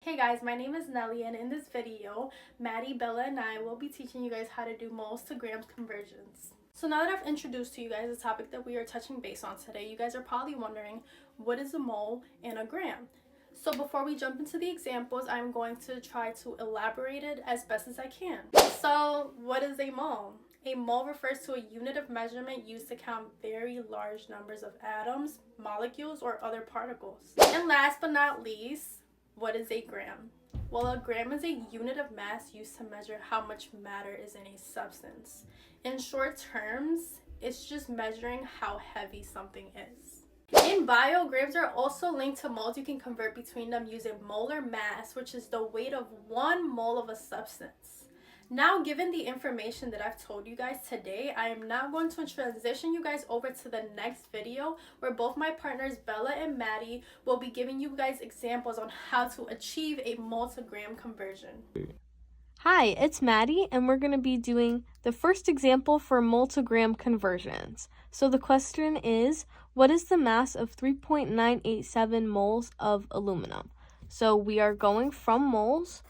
Hey guys, my name is Nelly, and in this video, Maddie, Bella, and I will be teaching you guys how to do moles to grams conversions. So now that I've introduced to you guys the topic that we are touching base on today, you guys are probably wondering, what is a mole and a gram? So before we jump into the examples, I'm going to try to elaborate it as best as I can. So what is a mole? A mole refers to a unit of measurement used to count very large numbers of atoms, molecules, or other particles. And last but not least, what is a gram? Well, a gram is a unit of mass used to measure how much matter is in a substance. In short terms, it's just measuring how heavy something is. In bio, grams are also linked to moles. You can convert between them using molar mass, which is the weight of 1 mole of a substance. Now, given the information that I've told you guys today, I am now going to transition you guys over to the next video where both my partners Bella and Maddie will be giving you guys examples on how to achieve a mole to gram conversion. Hi, it's Maddie, and we're going to be doing the first example for mole to gram conversions. So the question is, what is the mass of 3.987 moles of aluminum? So we are going from moles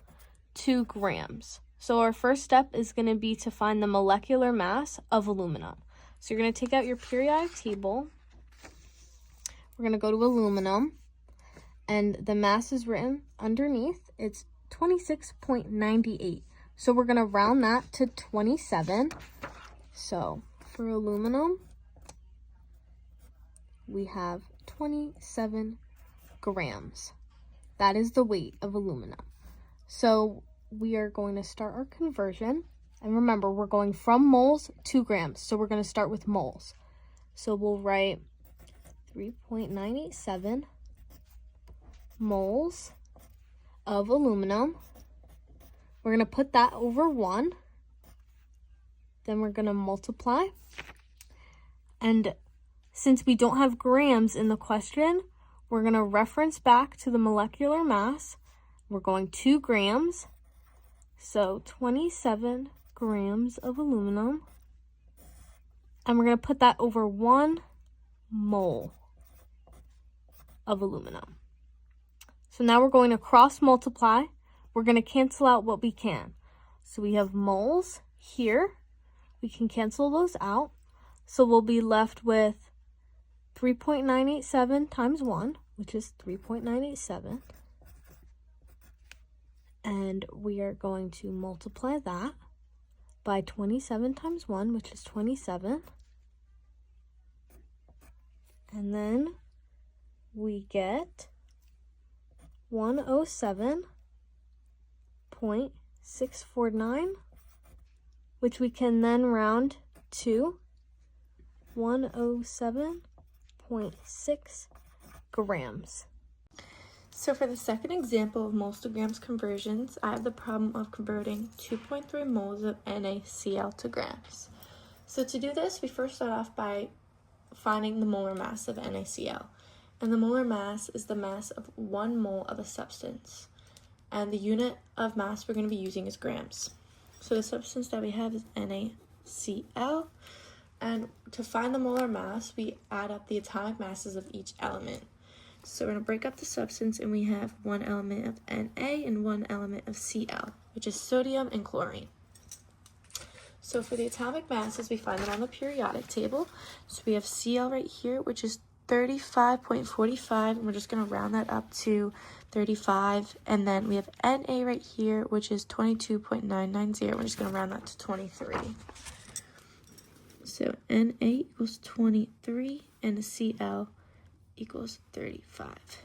to grams. So our first step is going to be to find the molecular mass of aluminum. So you're going to take out your periodic table. We're going to go to aluminum, and the mass is written underneath. It's 26.98. So we're going to round that to 27. So for aluminum, we have 27 grams. That is the weight of aluminum. So we are going to start our conversion. And remember, we're going from moles to grams. So we're going to start with moles. So we'll write 3.987 moles of aluminum. We're going to put that over 1. Then we're going to multiply. And since we don't have grams in the question, we're going to reference back to the molecular mass. We're going 2 grams. So 27 grams of aluminum. And we're going to put that over 1 mole of aluminum. So now we're going to cross multiply. We're going to cancel out what we can. So we have moles here. We can cancel those out. So we'll be left with 3.987 times 1, which is 3.987. And we are going to multiply that by 27 times 1, which is 27. And then we get 107.649, which we can then round to 107.6 grams. So for the second example of moles to grams conversions, I have the problem of converting 2.3 moles of NaCl to grams. So to do this, we first start off by finding the molar mass of NaCl. And the molar mass is the mass of 1 mole of a substance. And the unit of mass we're going to be using is grams. So the substance that we have is NaCl. And to find the molar mass, we add up the atomic masses of each element. So we're going to break up the substance, and we have 1 element of Na and 1 element of Cl, which is sodium and chlorine. So for the atomic masses, we find them on the periodic table. So we have Cl right here, which is 35.45, and we're just going to round that up to 35. And then we have Na right here, which is 22.990. We're just going to round that to 23. So Na equals 23, and Cl equals 35.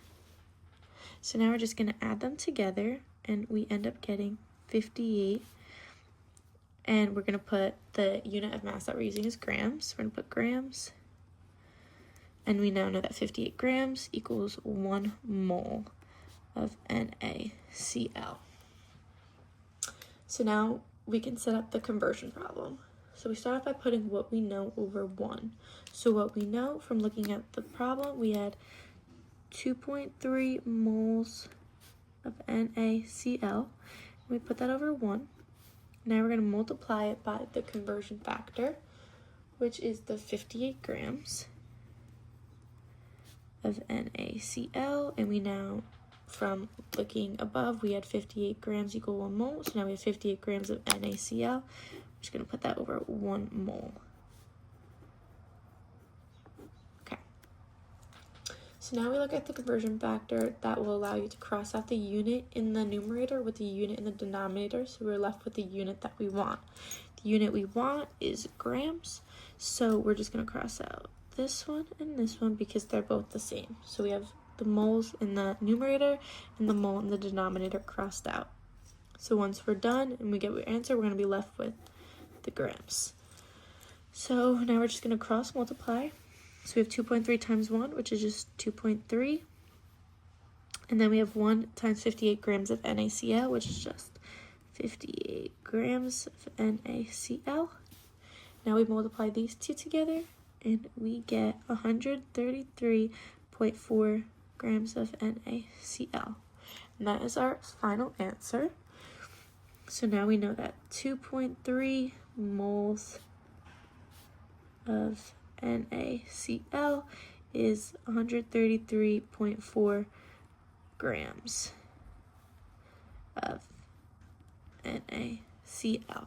So now we're just going to add them together, and we end up getting 58. And we're going to put the unit of mass that we're using is grams. We're going to put grams. And we now know that 58 grams equals 1 mole of NaCl. So now we can set up the conversion problem. So we start off by putting what we know over 1. So what we know from looking at the problem, we had 2.3 moles of NaCl. We put that over 1. Now we're going to multiply it by the conversion factor, which is the 58 grams of NaCl, and we now from looking above, we had 58 grams equal 1 mole. So now we have 58 grams of NaCl. I'm just going to put that over 1 mole. Okay. So now we look at the conversion factor that will allow you to cross out the unit in the numerator with the unit in the denominator. So we're left with the unit that we want. The unit we want is grams. So we're just going to cross out this one and this one because they're both the same. So we have the moles in the numerator and the mole in the denominator crossed out. So once we're done and we get our answer, we're going to be left with the grams. So now we're just going to cross multiply. So we have 2.3 times 1, which is just 2.3. And then we have 1 times 58 grams of NaCl, which is just 58 grams of NaCl. Now we multiply these two together and we get 133.4 grams of NaCl. And that is our final answer. So now we know that 2.3 moles of NaCl is 133.4 grams of NaCl.